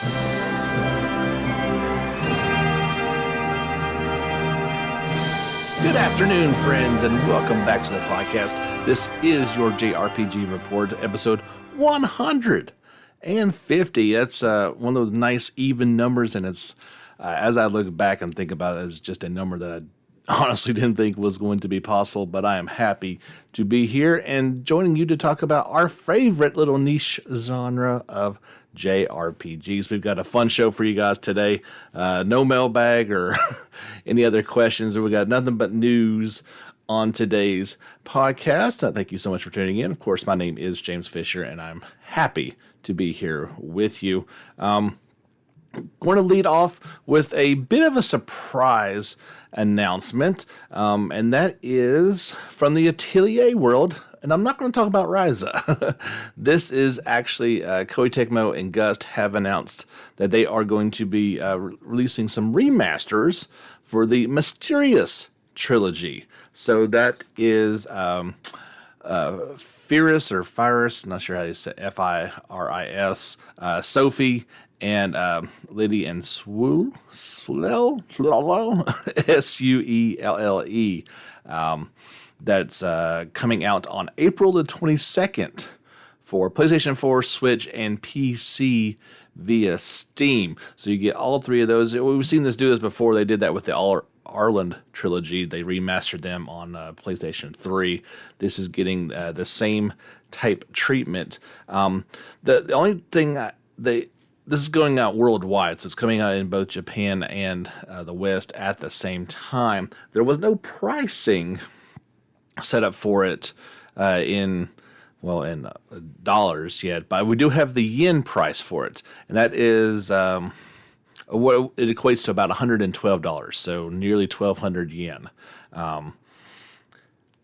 Good afternoon, friends, and welcome back to the podcast. This is your JRPG Report, episode 150. That's one of those nice even numbers, and it's as I look back and think about it, it's just a number that I honestly didn't think was going to be possible, but I am happy to be here and joining you to talk about our favorite little niche genre of JRPGs. We've got a fun show for you guys today. No mailbag or any other questions. We got nothing but news on today's podcast. Thank you so much for tuning in. Of course, my name is James Fisher, and I'm happy to be here with you. Going to lead off with a bit of a surprise announcement, and that is from the Atelier world. And I'm not going to talk about Ryza. This is actually Koei Tecmo and Gust have announced that they are going to be releasing some remasters for the Mysterious Trilogy. So that is Firis or Firis, not sure how you say Firis, Sophie, and Liddy and Swulle, Suelle. That's coming out on April the 22nd for PlayStation 4, Switch, and PC via Steam. So you get all three of those. We've seen this do this before. They did that with the Arland trilogy. They remastered them on PlayStation 3. This is getting the same type treatment. The only thing this is going out worldwide, so it's coming out in both Japan and the West at the same time. There was no pricing set up for it in dollars yet, but we do have the yen price for it, and that is what it equates to about $112, so nearly 1,200 yen.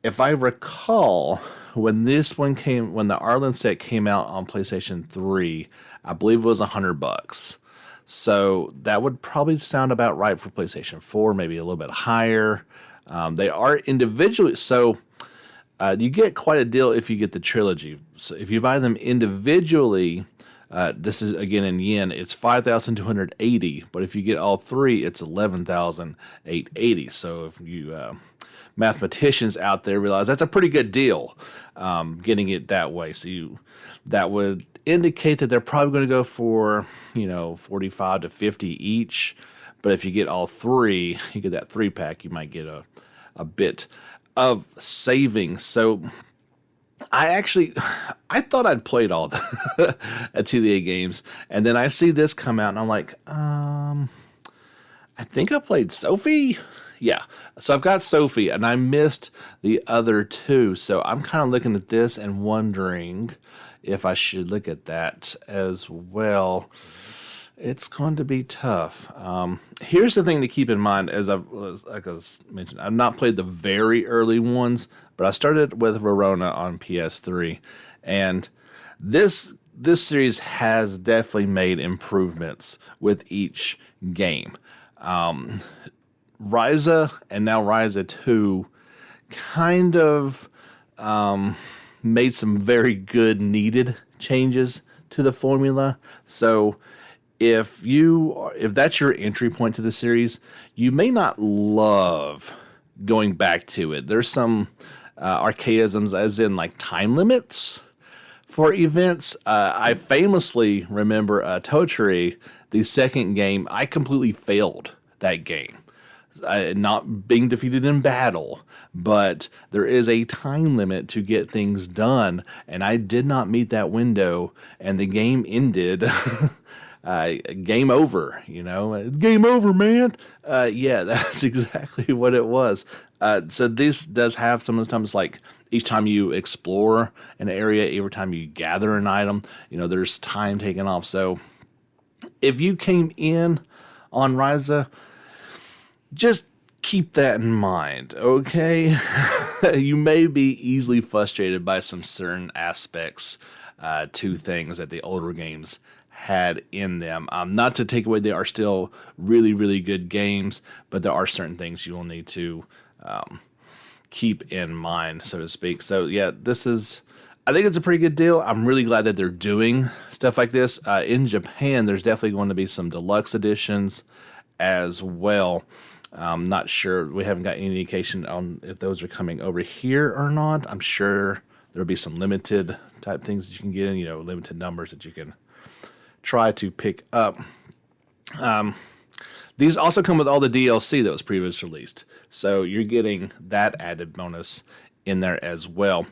If I recall, when the Arland set came out on PlayStation 3, I believe it was $100. So that would probably sound about right for PlayStation 4, maybe a little bit higher. They are individually, so you get quite a deal if you get the trilogy. So if you buy them individually, this is again in yen, it's 5,280. But if you get all three, it's 11,880. So if you mathematicians out there realize that's a pretty good deal, getting it that way. So that would indicate that they're probably going to go for 45 to 50 each. But if you get all three, you get that 3-pack, you might get a bit of savings. So I thought I'd played all the Atelier games, and then I see this come out, and I'm like, I think I played Sophie. Yeah, so I've got Sophie, and I missed the other two. So I'm kind of looking at this and wondering if I should look at that as well. It's going to be tough. Here's the thing to keep in mind, like I mentioned, I've not played the very early ones, but I started with Verona on PS3, and this series has definitely made improvements with each game. Ryza and now Ryza 2 kind of made some very good needed changes to the formula. So if that's your entry point to the series, you may not love going back to it. There's some archaisms, as in like time limits for events. I famously remember Totri, the second game. I completely failed that game, not being defeated in battle, but there is a time limit to get things done, and I did not meet that window, and the game ended. Game over, game over, man. Yeah, that's exactly what it was. So this does have sometimes like each time you explore an area, every time you gather an item, there's time taken off. So if you came in on Ryza, just keep that in mind, okay? You may be easily frustrated by some certain aspects to things that the older games had in them. Not to take away, they are still really, really good games, but there are certain things you will need to keep in mind, so to speak. So yeah, this is I think it's a pretty good deal. I'm really glad that they're doing stuff like this. In Japan, there's definitely going to be some deluxe editions as well. I'm not sure. We haven't got any indication on if those are coming over here or not. I'm sure there'll be some limited type things that you can get in, limited numbers that you can try to pick up. These also come with all the DLC that was previously released. So you're getting that added bonus in there as well.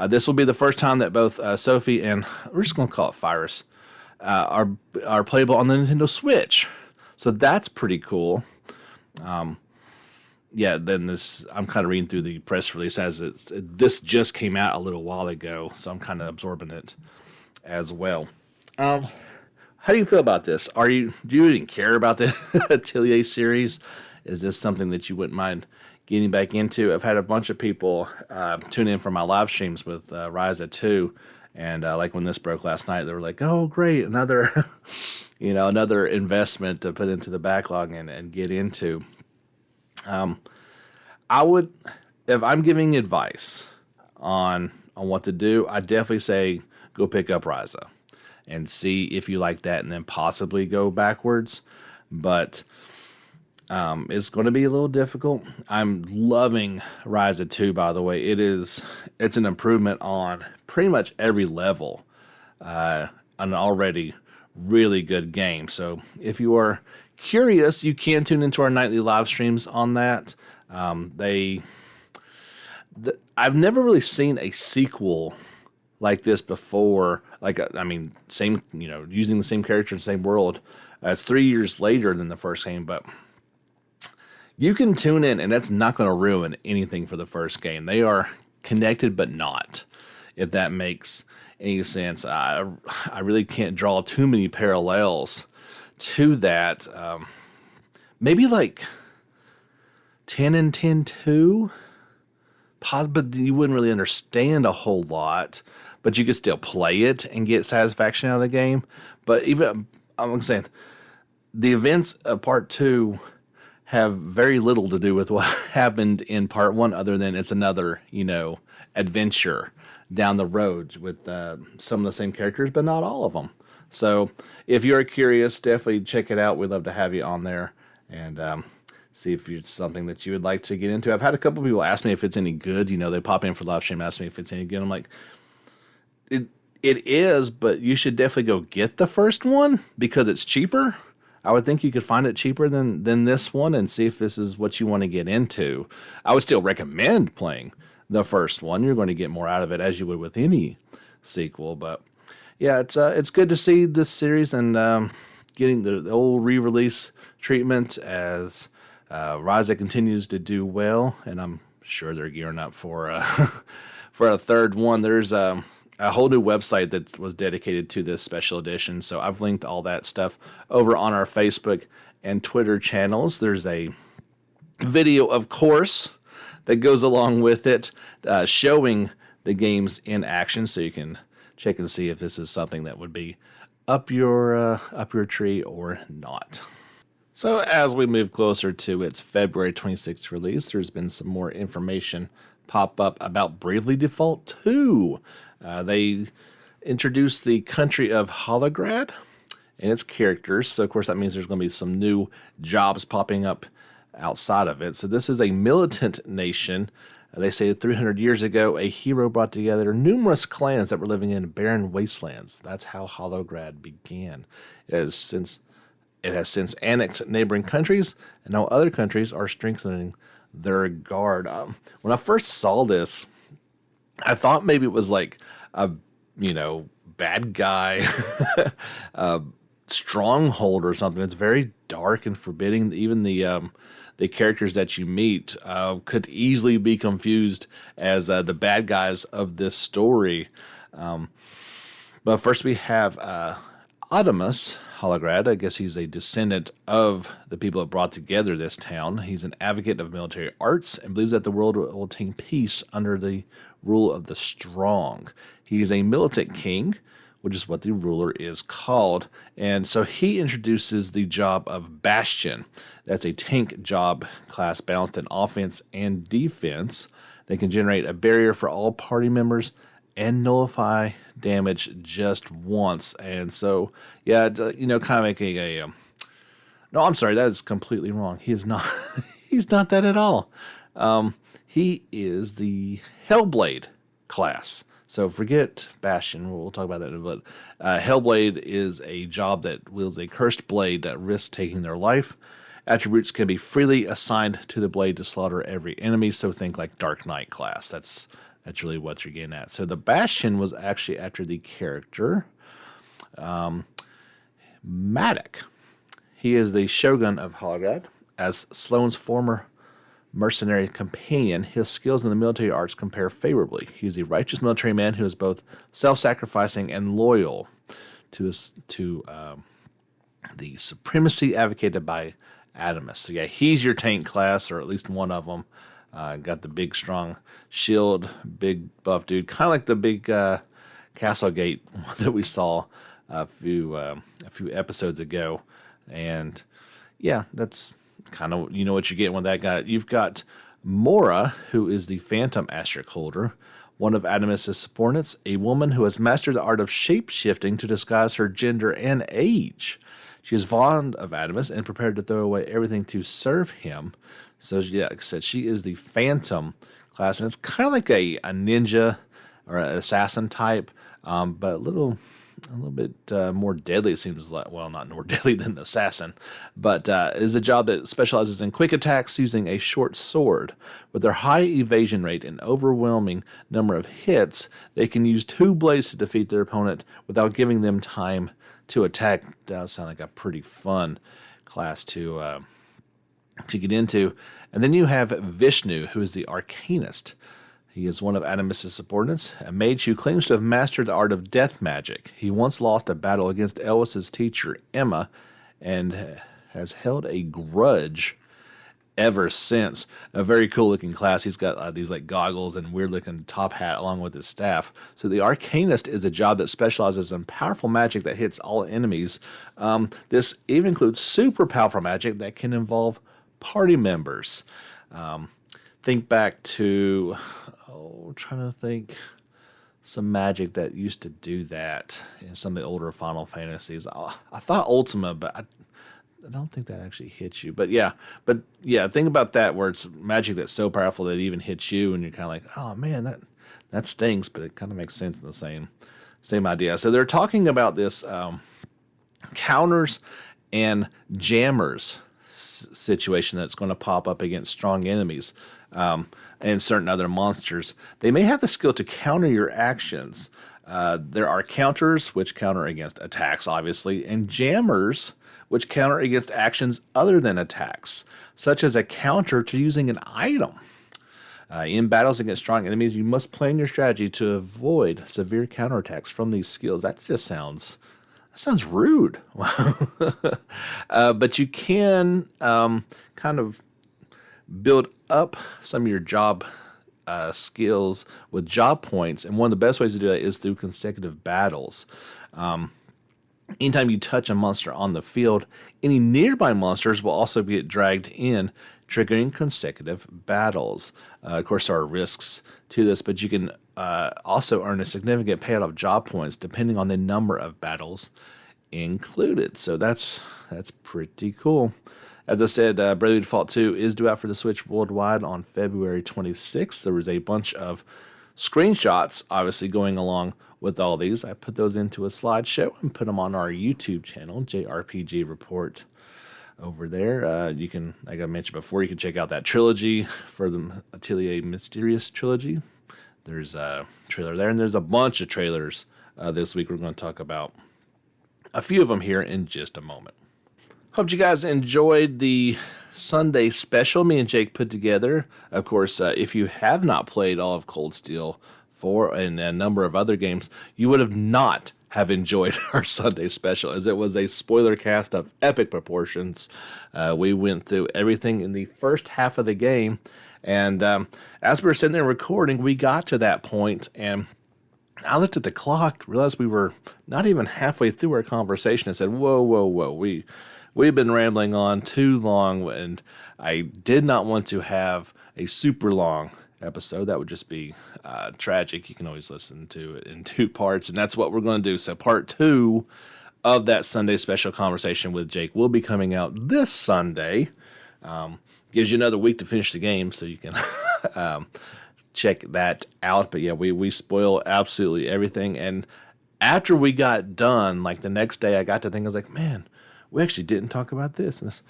This will be the first time that both Sophie and, we're just going to call it Virus, are playable on the Nintendo Switch. So that's pretty cool. Then I'm kind of reading through the press release as this just came out a little while ago, so I'm kind of absorbing it as well. How do you feel about this? Do you even care about the Atelier series? Is this something that you wouldn't mind getting back into? I've had a bunch of people tune in for my live streams with Ryza 2, and like when this broke last night, they were like, "Oh, great, another, another investment to put into the backlog and get into." I would, if I'm giving advice on what to do, I definitely say go pick up Ryza and see if you like that, and then possibly go backwards. But it's going to be a little difficult. I'm loving Ryza 2, by the way. It's an improvement on pretty much every level. An already really good game. So if you are curious, you can tune into our nightly live streams on that. I've never really seen a sequel like this before. Same, using the same character in the same world. It's 3 years later than the first game, but you can tune in, and that's not going to ruin anything for the first game. They are connected, but not, if that makes any sense. I really can't draw too many parallels to that. Maybe like 10 and 10-2, but you wouldn't really understand a whole lot, but you could still play it and get satisfaction out of the game. But even, I'm saying, the events of part 2 have very little to do with what happened in part 1, other than it's another, adventure down the road with some of the same characters, but not all of them. So if you're curious, definitely check it out. We'd love to have you on there and see if it's something that you would like to get into. I've had a couple people ask me if it's any good. They pop in for live stream, ask me if it's any good. I'm like, it is, but you should definitely go get the first one because it's cheaper. I would think you could find it cheaper than this one, and see if this is what you want to get into. I would still recommend playing the first one. You're going to get more out of it, as you would with any sequel. But yeah, it's good to see this series and getting the old re-release treatment as Ryza continues to do well, and I'm sure they're gearing up for for a third one. There's a whole new website that was dedicated to this special edition, so I've linked all that stuff over on our Facebook and Twitter channels. There's a video, of course, that goes along with it, showing the games in action, so you can check and see if this is something that would be up your tree or not. So as we move closer to its February 26th release, there's been some more information pop up about Bravely Default 2. They introduced the country of Holograd and its characters. So of course that means there's going to be some new jobs popping up outside of it. So this is a militant nation. They say 300 years ago, a hero brought together numerous clans that were living in barren wastelands. That's how Holograd began. It has since annexed neighboring countries, and now other countries are strengthening their guard. When I first saw this, I thought maybe it was like a bad guy stronghold or something. It's very dark and forbidding. Even the characters that you meet could easily be confused as the bad guys of this story. But first we have Adamus Holograd. I guess he's a descendant of the people that brought together this town. He's an advocate of military arts and believes that the world will attain peace under the rule of the strong. He is a militant king, which is what the ruler is called. And so he introduces the job of Bastion. That's a tank job class balanced in offense and defense. They can generate a barrier for all party members and nullify damage just once. And so, yeah, kind of making a... no, I'm sorry, that is completely wrong. He is not... he's not that at all. He is the Hellblade class. So forget Bastion. We'll talk about that in a bit. Hellblade is a job that wields a cursed blade that risks taking their life. Attributes can be freely assigned to the blade to slaughter every enemy. So think like Dark Knight class. That's really what you're getting at. So the Bastion was actually after the character Matic. He is the Shogun of Holograd. As Sloane's former mercenary companion, his skills in the military arts compare favorably. He's a righteous military man who is both self-sacrificing and loyal to the supremacy advocated by Adamus. So yeah, he's your tank class, or at least one of them. Got the big, strong shield, big buff dude, kind of like the big Castlegate that we saw a few episodes ago. And yeah, that's kind of, what you get with that guy. You've got Mora, who is the Phantom Asterisk holder, one of Adamus' subordinates, a woman who has mastered the art of shape-shifting to disguise her gender and age. She is fond of Adamus and prepared to throw away everything to serve him. So, yeah, like I said, she is the Phantom class, and it's kind of like a ninja or an assassin type, but a little bit more deadly, it seems like. Well, not more deadly than an assassin, but is a job that specializes in quick attacks using a short sword. With their high evasion rate and overwhelming number of hits, they can use 2 blades to defeat their opponent without giving them time to attack. Does sound like a pretty fun class to get into. And then you have Vishnu, who is the Arcanist. He is one of Adamus' subordinates, a mage who claims to have mastered the art of death magic. He once lost a battle against Elwis's teacher, Emma, and has held a grudge ever since. A very cool-looking class. He's got these like goggles and weird-looking top hat along with his staff. So the Arcanist is a job that specializes in powerful magic that hits all enemies. This even includes super powerful magic that can involve party members. Think back to... trying to think some magic that used to do that in some of the older Final Fantasies. I thought Ultima, but I don't think that actually hits you. But yeah, think about that, where it's magic that's so powerful that it even hits you, and you're kind of like, oh man, that stinks, but it kind of makes sense in the same idea. So they're talking about this counters and jammers situation that's going to pop up against strong enemies and certain other monsters. They may have the skill to counter your actions. There are counters, which counter against attacks, obviously, and jammers, which counter against actions other than attacks, such as a counter to using an item. In battles against strong enemies, you must plan your strategy to avoid severe counterattacks from these skills. That sounds rude. But you can kind of build up some of your job skills with job points. And one of the best ways to do that is through consecutive battles. Anytime you touch a monster on the field, any nearby monsters will also get dragged in, triggering consecutive battles. Of course, there are risks to this, but you can also earn a significant payout of job points depending on the number of battles included. So that's pretty cool. As I said, Bravely Default 2 is due out for the Switch worldwide on February 26th. There was a bunch of screenshots, obviously, going along with all these. I put those into a slideshow and put them on our YouTube channel, JRPG Report, over there. You can, like I mentioned before, you can check out that trilogy for the Atelier Mysterious trilogy. There's a trailer there, and there's a bunch of trailers this week. We're going to talk about a few of them here in just a moment. Hope you guys enjoyed the Sunday special me and Jake put together. Of course, if you have not played all of Cold Steel 4 and a number of other games, you would have not have enjoyed our Sunday special, as it was a spoiler cast of epic proportions. We went through everything in the first half of the game, and as we were sitting there recording, we got to that point, and I looked at the clock, realized we were not even halfway through our conversation, and said, whoa, we've been rambling on too long, and I did not want to have a super long episode. That would just be tragic. You can always listen to it in 2 parts, and that's what we're going to do. So part 2 of that Sunday special conversation with Jake will be coming out this Sunday. Gives you another week to finish the game, so you can check that out. But yeah, we spoil absolutely everything. And after we got done, like the next day, I got to think, I was like, man, we actually didn't talk about this. And this.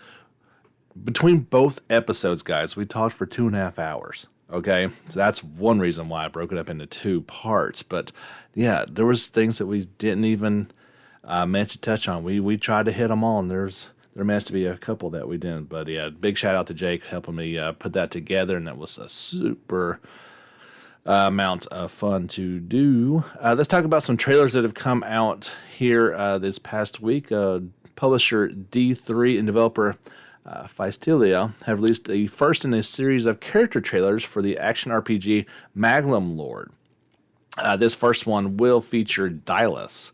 Between both episodes, guys, we talked for 2.5 hours. Okay, so that's one reason why I broke it up into 2 parts. But yeah, there was things that we didn't even manage to touch on. We tried to hit them all, and there managed to be a couple that we didn't. But yeah, big shout out to Jake helping me put that together, and that was a super amount of fun to do. Let's talk about some trailers that have come out here this past week. Publisher D3 and developer Feistelia have released the first in a series of character trailers for the action RPG Magnum Lord. This first one will feature Dylus,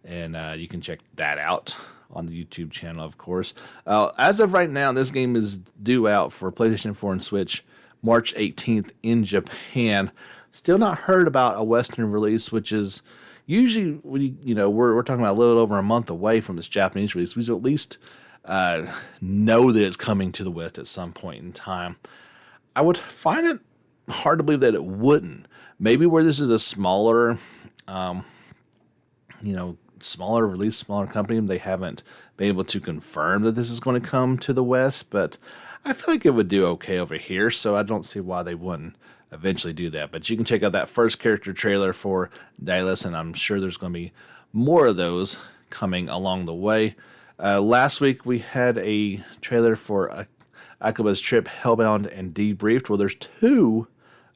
and you can check that out on the YouTube channel, of course. As of right now, this game is due out for PlayStation 4 and Switch March 18th in Japan. Still not heard about a Western release, which is usually, we're talking about a little over a month away from this Japanese release. We at least know that it's coming to the West at some point in time. I would find it hard to believe that it wouldn't. Maybe where this is a smaller, smaller release, smaller company, they haven't been able to confirm that this is going to come to the West, but I feel like it would do okay over here, so I don't see why they wouldn't eventually do that. But you can check out that first character trailer for Dylus, and I'm sure there's going to be more of those coming along the way. Last week we had a trailer for Akaba's Trip, Hellbound, and Debriefed. Well, there's 2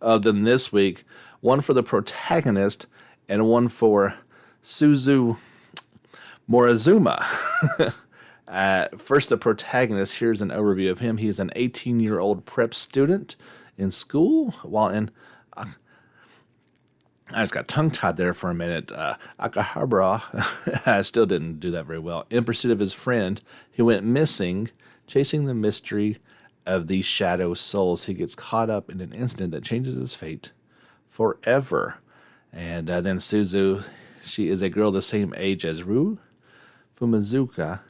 of them this week. One for the protagonist and one for Suzu Morizuma. First, the protagonist. Here's an overview of him. He's an 18-year-old prep student in school while in... I just got tongue-tied there for a minute. Akihabara, I still didn't do that very well. In pursuit of his friend, he went missing, chasing the mystery of these shadow souls. He gets caught up in an incident that changes his fate forever. And then Suzu, she is a girl the same age as Ru Fumizuka.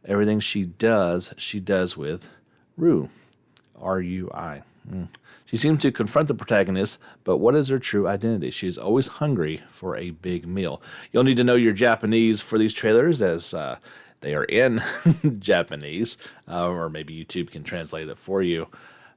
Everything she does with Ru. R-U-I. She seems to confront the protagonist, but what is her true identity? She is always hungry for a big meal. You'll need to know your Japanese for these trailers, as they are in Japanese, or maybe YouTube can translate it for you.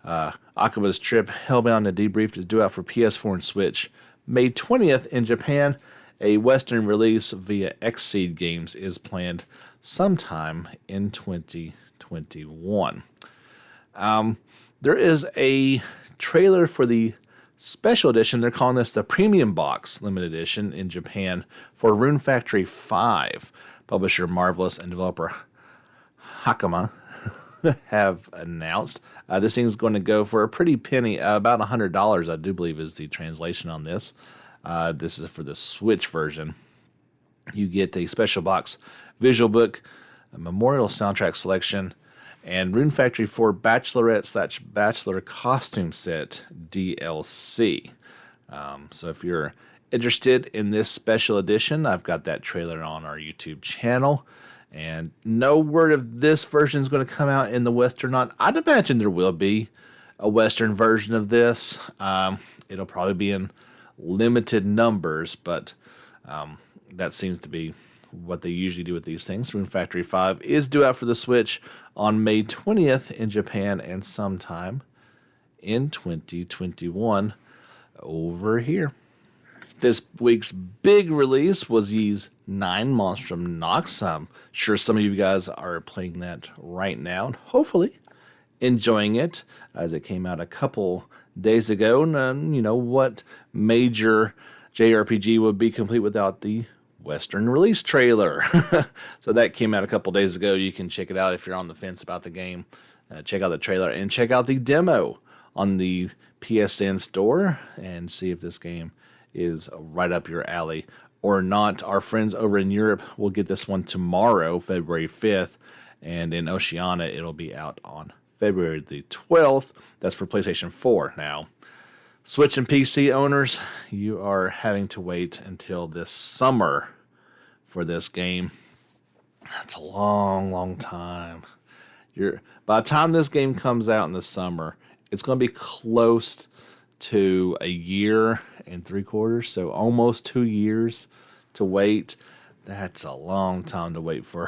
Akaba's Trip, Hellbound, and Debriefed is due out for PS4 and Switch May 20th in Japan. A Western release via Xseed Games is planned sometime in 2021. There is a trailer for the special edition. They're calling this the Premium Box Limited Edition in Japan for Rune Factory 5. Publisher Marvelous and developer Hakama have announced. This thing's going to go for a pretty penny, about $100, I do believe is the translation on this. This is for the Switch version. You get the special box visual book, a memorial soundtrack selection, and Rune Factory 4 Bachelorette/Bachelor costume set DLC. So if you're interested in this special edition, I've got that trailer on our YouTube channel. And no word if this version is going to come out in the West or not. I'd imagine there will be a Western version of this. It'll probably be in limited numbers, but that seems to be what they usually do with these things. Rune Factory 5 is due out for the Switch on May 20th in Japan and sometime in 2021 over here. This week's big release was Ys 9 Monstrum Nox. I'm sure some of you guys are playing that right now and hopefully enjoying it, as it came out a couple days ago. And what major JRPG would be complete without the Western release trailer? So that came out a couple days ago. You can check it out if you're on the fence about the game. Check out the trailer and check out the demo on the PSN store and see if this game is right up your alley or not. Our friends over in Europe will get this one tomorrow, February 5th, and in Oceania it'll be out on February the 12th. That's for PlayStation 4 now. Switch and PC owners, you are having to wait until this summer for this game. That's a long, long time. By the time this game comes out in the summer, it's going to be close to a year and 3/4, so almost 2 years to wait. That's a long time to wait for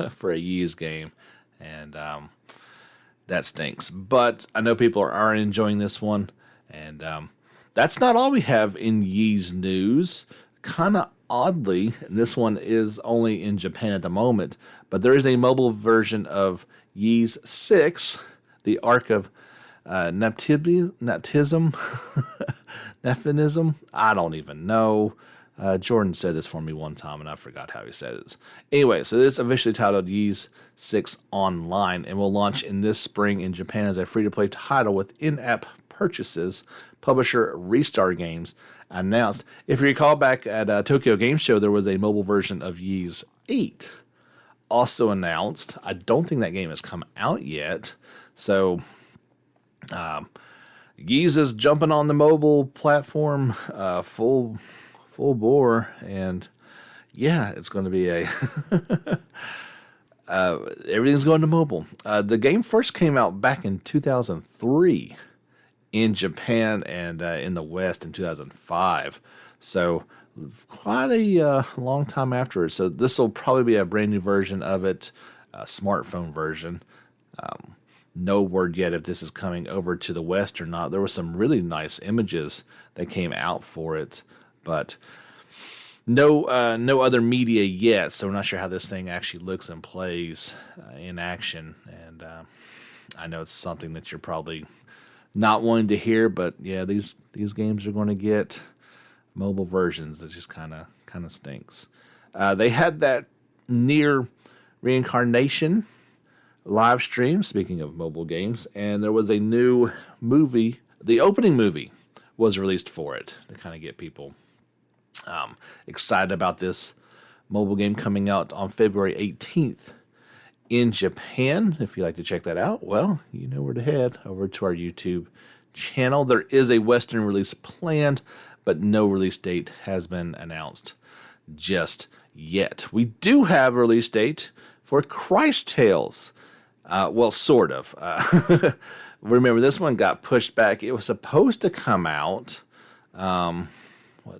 for a Ys game, and that stinks. But I know people are enjoying this one, and that's not all we have in Ys news. Kind of oddly, this one is only in Japan at the moment, but there is a mobile version of Ys 6, the Arc of Nephinism. Nephinism? I don't even know. Jordan said this for me one time, and I forgot how he said it. Anyway, so this is officially titled Ys 6 Online, and will launch in this spring in Japan as a free-to-play title with in-app purchases. Publisher Restar Games announced. If you recall back at Tokyo Game Show, there was a mobile version of Ys 8 also announced. I don't think that game has come out yet, so Ys is jumping on the mobile platform full bore, and yeah, it's going to be a everything's going to mobile. The game first came out back in 2003 in Japan, and in the West in 2005. So quite a long time afterwards. So this will probably be a brand new version of it, a smartphone version. No word yet if this is coming over to the West or not. There were some really nice images that came out for it, but no other media yet. So we're not sure how this thing actually looks and plays in action. And I know it's something that you're probably not wanting to hear, but yeah, these games are going to get mobile versions. It just kind of stinks. They had that near reincarnation live stream, speaking of mobile games, and there was a new movie. The opening movie was released for it to kind of get people excited about this mobile game coming out on February 18th in Japan. If you'd like to check that out, well, you know where to head, over to our YouTube channel. There is a Western release planned, but no release date has been announced just yet. We do have a release date for Christ Tales. Well, sort of. Remember, this one got pushed back. It was supposed to come out,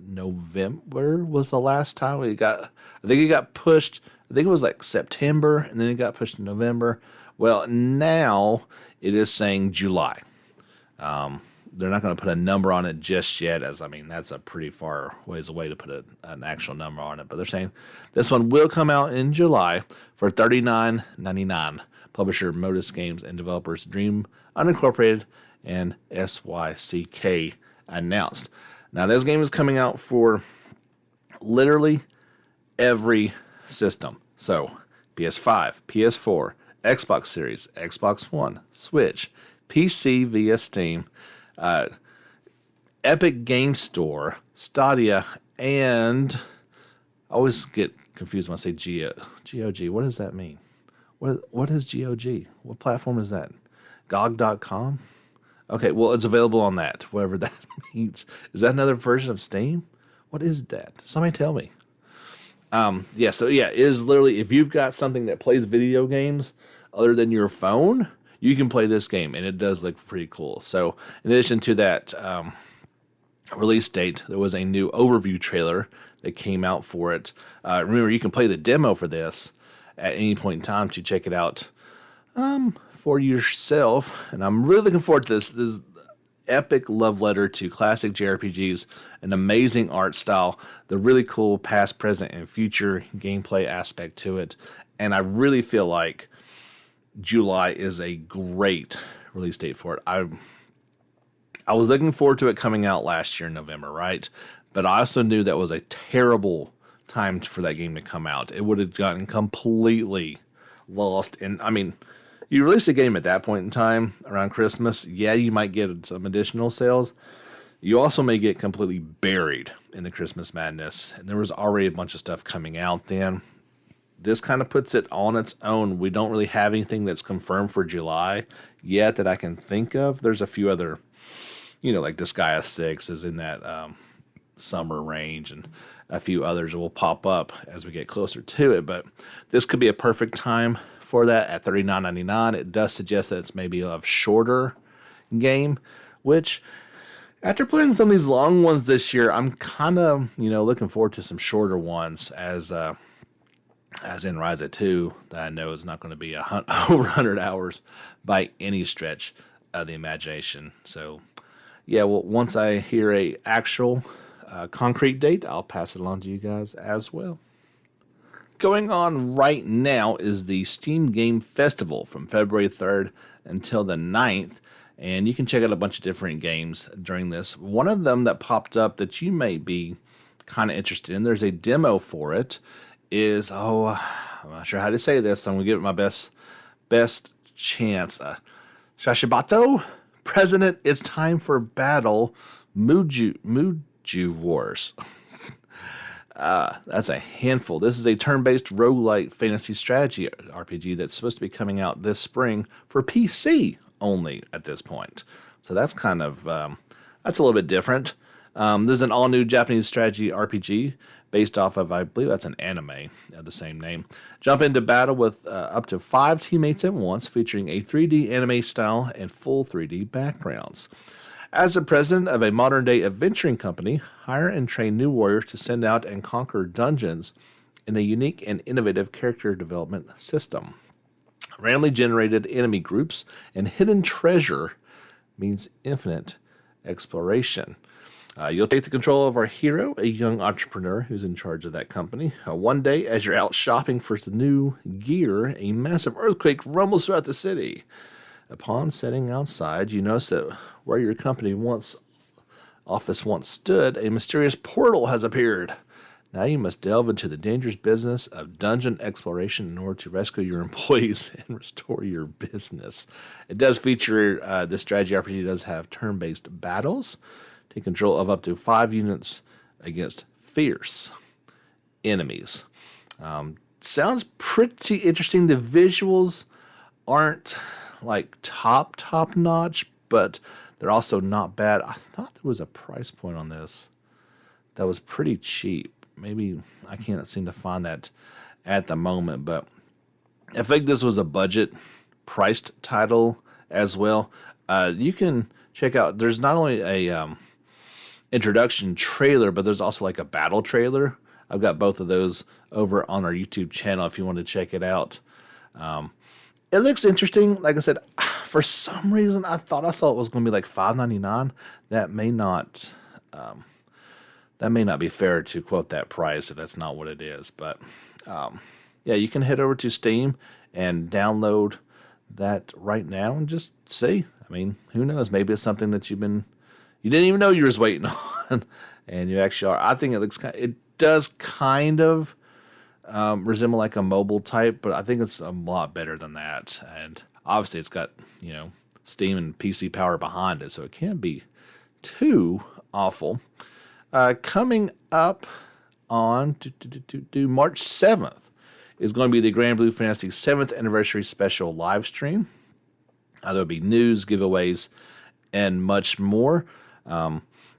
November was the last time I think it got pushed. I think it was like September, and then it got pushed to November. Well, now it is saying July. They're not going to put a number on it just yet, that's a pretty far ways away to put an actual number on it. But they're saying this one will come out in July for $39.99. Publisher Modus Games and developers Dream Unincorporated and SYCK announced. Now, this game is coming out for literally every system. So, PS5, PS4, Xbox Series, Xbox One, Switch, PC via Steam, Epic Game Store, Stadia, and I always get confused when I say GOG. What does that mean? What is GOG? What platform is that? GOG.com? Okay, well, it's available on that, whatever that means. Is that another version of Steam? What is that? Somebody tell me. It is literally, if you've got something that plays video games other than your phone, you can play this game, and it does look pretty cool. So, in addition to that release date, there was a new overview trailer that came out for it. Remember, you can play the demo for this at any point in time to check it out for yourself. And I'm really looking forward to this epic love letter to classic JRPGs, an amazing art style, the really cool past, present, and future gameplay aspect to it. And I really feel like July is a great release date for it. I was looking forward to it coming out last year in November, right? But I also knew that was a terrible time for that game to come out. It would have gotten completely lost. And you release a game at that point in time around Christmas, yeah, you might get some additional sales. You also may get completely buried in the Christmas madness. And there was already a bunch of stuff coming out then. This kind of puts it on its own. We don't really have anything that's confirmed for July yet that I can think of. There's a few other like Disgaea 6 is in that summer range, and a few others will pop up as we get closer to it. But this could be a perfect time for that at $39.99. It does suggest that it's maybe a shorter game, which after playing some of these long ones this year, I'm kind of, looking forward to some shorter ones as in Rise of 2 that I know is not going to be over 100 hours by any stretch of the imagination. So, yeah, well, once I hear a actual concrete date, I'll pass it along to you guys as well. Going on right now is the Steam Game Festival from February 3rd until the 9th, and you can check out a bunch of different games during this. One of them that popped up that you may be kind of interested in, there's a demo for it, is, I'm not sure how to say this, so I'm going to give it my best chance. Shashibato, President, It's Time for Battle, Muju Wars. That's a handful. This is a turn-based roguelite fantasy strategy RPG that's supposed to be coming out this spring for PC only at this point. So that's kind of, that's a little bit different. This is an all-new Japanese strategy RPG based off of, I believe that's an anime of the same name. Jump into battle with up to 5 teammates at once, featuring a 3D anime style and full 3D backgrounds. As the president of a modern-day adventuring company, hire and train new warriors to send out and conquer dungeons in a unique and innovative character development system. Randomly generated enemy groups and hidden treasure means infinite exploration. You'll take the control of our hero, a young entrepreneur who's in charge of that company. One day, as you're out shopping for the new gear, a massive earthquake rumbles throughout the city. Upon setting outside, you notice that where your company office once stood, a mysterious portal has appeared. Now you must delve into the dangerous business of dungeon exploration in order to rescue your employees and restore your business. It does feature, this strategy RPG does have turn-based battles. Take control of up to 5 units against fierce enemies. Sounds pretty interesting. The visuals aren't like top notch, but they're also not bad. I thought there was a price point on this that was pretty cheap. Maybe I can't seem to find that at the moment, but I think this was a budget priced title as well. You can check out, there's not only a introduction trailer, but there's also like a battle trailer. I've got both of those over on our YouTube channel if you want to check it out. It looks interesting. Like I said, for some reason I thought I saw it was going to be like $5.99. That may not be fair to quote that price if that's not what it is. But yeah, you can head over to Steam and download that right now and just see. I mean, who knows? Maybe it's something that you didn't even know you was waiting on, and you actually are. I think it does kind of resemble like a mobile type, but I think it's a lot better than that. And obviously, it's got Steam and PC power behind it, so it can't be too awful. Coming up on March 7th is going to be the Grand Blue Fantasy 7th Anniversary Special live stream. There'll be news, giveaways, and much more.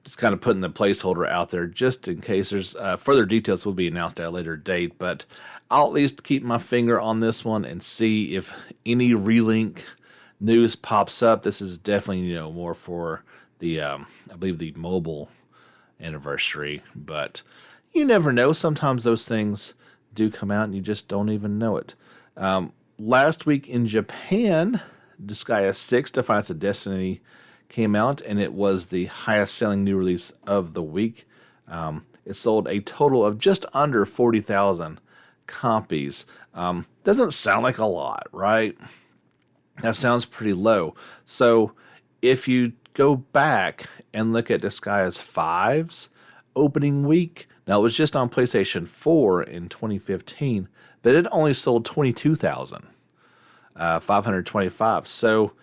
Just kind of putting the placeholder out there just in case. There's further details will be announced at a later date, but I'll at least keep my finger on this one and see if any relink news pops up. This is definitely more for the I believe the mobile anniversary, but you never know. Sometimes those things do come out and you just don't even know it. Last week in Japan, Disgaea 6 Defiance of Destiny came out, and it was the highest selling new release of the week. It sold a total of just under 40,000 copies. Doesn't sound like a lot, right? That sounds pretty low. So if you go back and look at Disgaea 5's opening week, now it was just on PlayStation 4 in 2015, but it only sold 22,525. So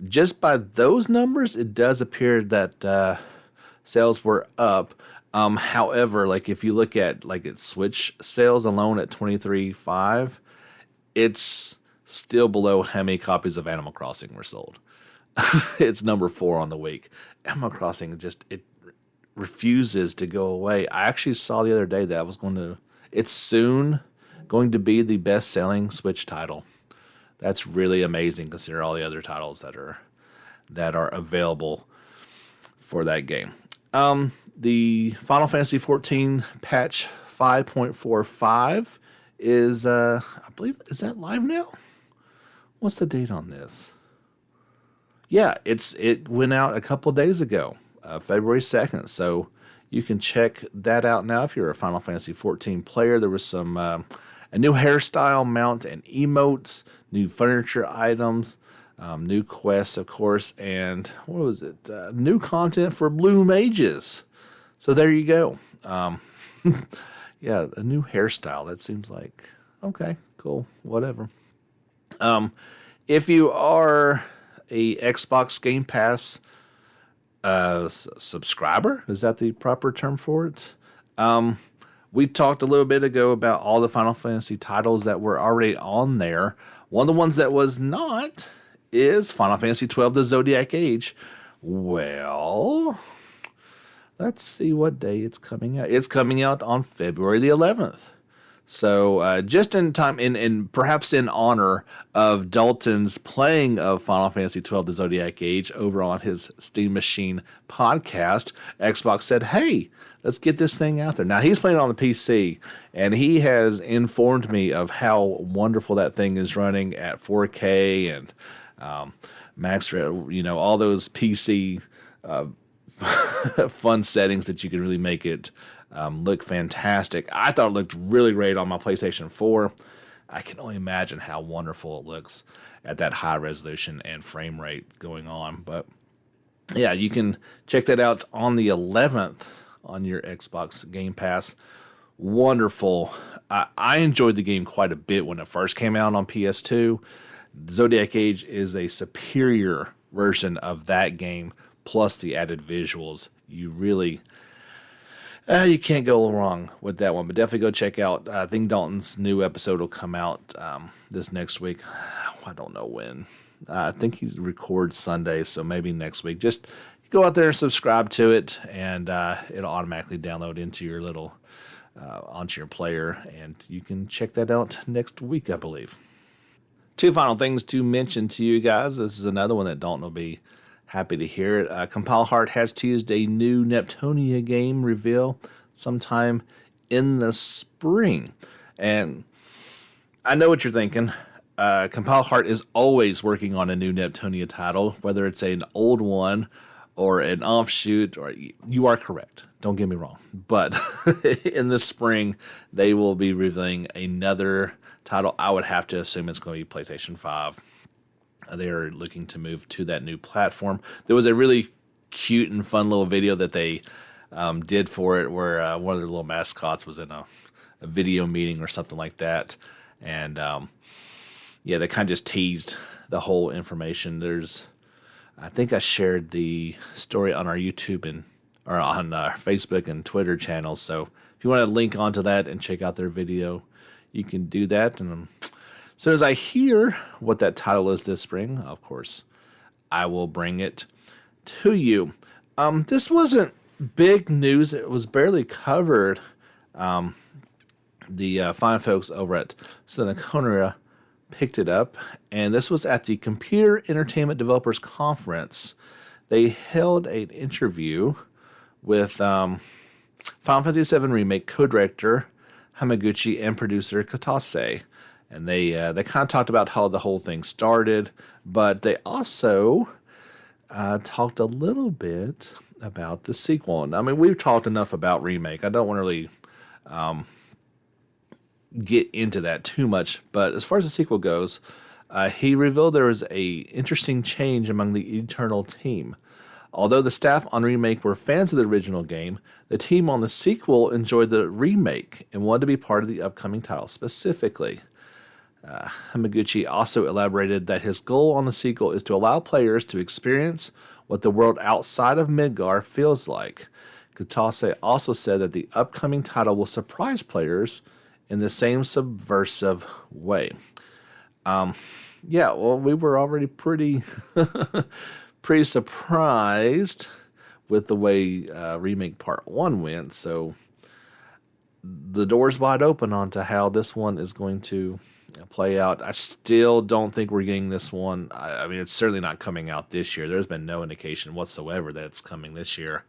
just by those numbers, it does appear that sales were up. However, like if you look at its Switch sales alone at 23.5, it's still below how many copies of Animal Crossing were sold. It's number 4 on the week Animal Crossing it refuses to go away. I actually saw the other day that it's soon going to be the best selling Switch title. That's really amazing considering all the other titles that are available for that game. The Final Fantasy 14 patch 5.45 is I believe, is that live now? What's the date on this? Yeah, it went out a couple days ago, February 2nd. So you can check that out now if you're a Final Fantasy 14 player. There was some a new hairstyle mount and emotes, new furniture items, new quests, of course, and what was it? New content for blue mages. So there you go. Yeah, a new hairstyle. That seems like okay, cool, whatever. If you are a Xbox Game Pass subscriber, is that the proper term for it? We talked a little bit ago about all the Final Fantasy titles that were already on there. One of the ones that was not is Final Fantasy 12: The Zodiac Age. Well, let's see what day it's coming out. It's coming out on February the 11th. So just in time, in perhaps in honor of Dalton's playing of Final Fantasy 12: The Zodiac Age over on his Steam Machine podcast, Xbox said, "Hey, let's get this thing out there." Now he's playing on the PC, and he has informed me of how wonderful that thing is running at 4K and max, all those PC fun settings that you can really make it look fantastic. I thought it looked really great on my PlayStation 4. I can only imagine how wonderful it looks at that high resolution and frame rate going on. But yeah, you can check that out on the 11th on your Xbox Game Pass. Wonderful. I enjoyed the game quite a bit when it first came out on PS2. Zodiac Age is a superior version of that game, plus the added visuals. You really... you can't go wrong with that one, but definitely go check out. I think Dalton's new episode will come out this next week. I don't know when. I think he records Sunday, so maybe next week. Just go out there and subscribe to it, and it'll automatically download into your onto your player, and you can check that out next week, I believe. Two final things to mention to you guys. This is another one that Dalton will be happy to hear it. Compile Heart has teased a new Neptunia game reveal sometime in the spring. And I know what you're thinking. Compile Heart is always working on a new Neptunia title, whether it's an old one or an offshoot. Or you are correct. Don't get me wrong. But in the spring, they will be revealing another title. I would have to assume it's going to be PlayStation 5. They are looking to move to that new platform. There was a really cute and fun little video that they did for it where one of their little mascots was in a video meeting or something like that. And yeah, they kind of just teased the whole information. I think I shared the story on our YouTube or on our Facebook and Twitter channels. So if you want to link onto that and check out their video, you can do that. And as soon as I hear what that title is this spring, of course, I will bring it to you. This wasn't big news. It was barely covered. The fine folks over at Cineconia picked it up, and this was at the Computer Entertainment Developers Conference. They held an interview with Final Fantasy VII Remake co-director Hamaguchi and producer Katase. And they kind of talked about how the whole thing started, but they also talked a little bit about the sequel. And I mean, we've talked enough about Remake. I don't want to really get into that too much. But as far as the sequel goes, he revealed there was a interesting change among the Eternal team. Although the staff on Remake were fans of the original game, the team on the sequel enjoyed the remake and wanted to be part of the upcoming title specifically. Hamaguchi also elaborated that his goal on the sequel is to allow players to experience what the world outside of Midgar feels like. Katase also said that the upcoming title will surprise players in the same subversive way. Yeah, well, we were already pretty pretty surprised with the way Remake Part 1 went. So the door's wide open onto how this one is going to play out. I still don't think we're getting this one. I mean, it's certainly not coming out this year. There's been no indication whatsoever that it's coming this year.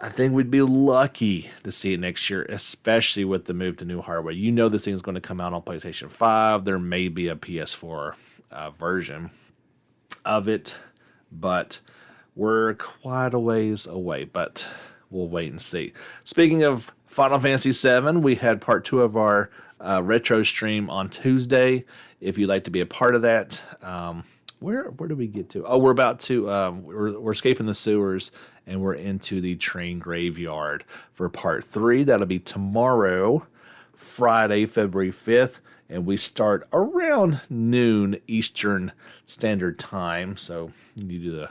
I think we'd be lucky to see it next year, especially with the move to new hardware. You know this thing's going to come out on PlayStation 5. There may be a PS4 version of it, but we're quite a ways away, but we'll wait and see. Speaking of Final Fantasy VII, we had part 2 of our retro stream on Tuesday. If you'd like to be a part of that, where do we get to? Oh, we're about to, we're escaping the sewers, and we're into the train graveyard for part 3. That'll be tomorrow, Friday, February 5th, and we start around noon Eastern Standard Time. So you do the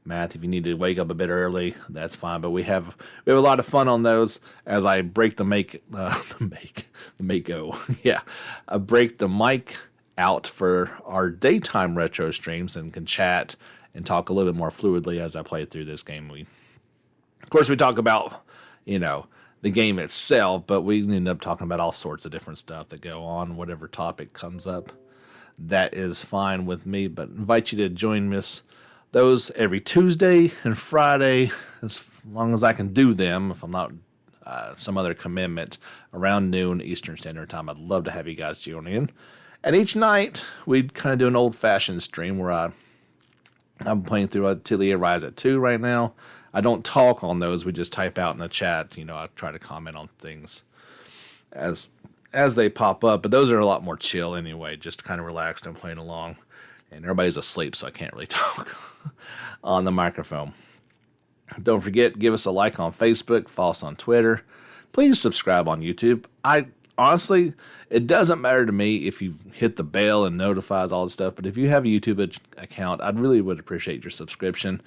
math. If you need to wake up a bit early, that's fine. But we have a lot of fun on those as I break the I break the mic out for our daytime retro streams and can chat and talk a little bit more fluidly as I play through this game. Of course, we talk about, the game itself, but we end up talking about all sorts of different stuff that go on, whatever topic comes up. That is fine with me, but invite you to join us those every Tuesday and Friday, as long as I can do them. If I'm not some other commitment, around noon Eastern Standard Time, I'd love to have you guys join in. And each night, we'd kind of do an old-fashioned stream where I'm playing through Atelier Rise at 2 right now. I don't talk on those. We just type out in the chat. I try to comment on things as they pop up. But those are a lot more chill anyway, just kind of relaxed and playing along. And everybody's asleep, so I can't really talk on the microphone. Don't forget, give us a like on Facebook, follow us on Twitter. Please subscribe on YouTube. Honestly, it doesn't matter to me if you hit the bell and notifies all this stuff, but if you have a YouTube account, I really would appreciate your subscription.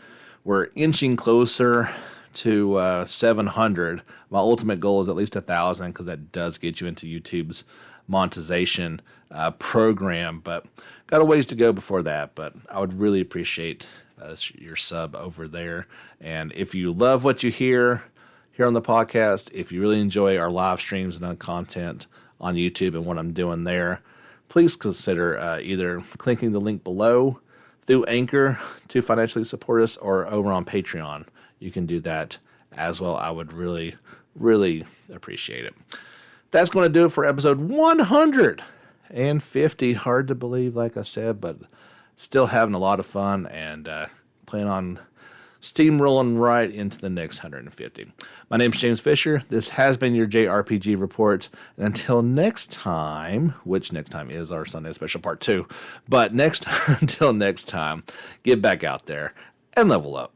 We're inching closer to 700. My ultimate goal is at least 1,000, because that does get you into YouTube's monetization program, but got a ways to go before that. But I would really appreciate your sub over there. And if you love what you hear here on the podcast, if you really enjoy our live streams and content on YouTube and what I'm doing there, please consider either clicking the link below through Anchor to financially support us, or over on Patreon. You can do that as well. I would really, really appreciate it. That's going to do it for episode 150. Hard to believe, like I said, but still having a lot of fun, and plan on steamrolling right into the next 150. My name's James Fisher. This has been your JRPG Report. And until next time, which next time is our Sunday Special Part 2, but until next time, get back out there and level up.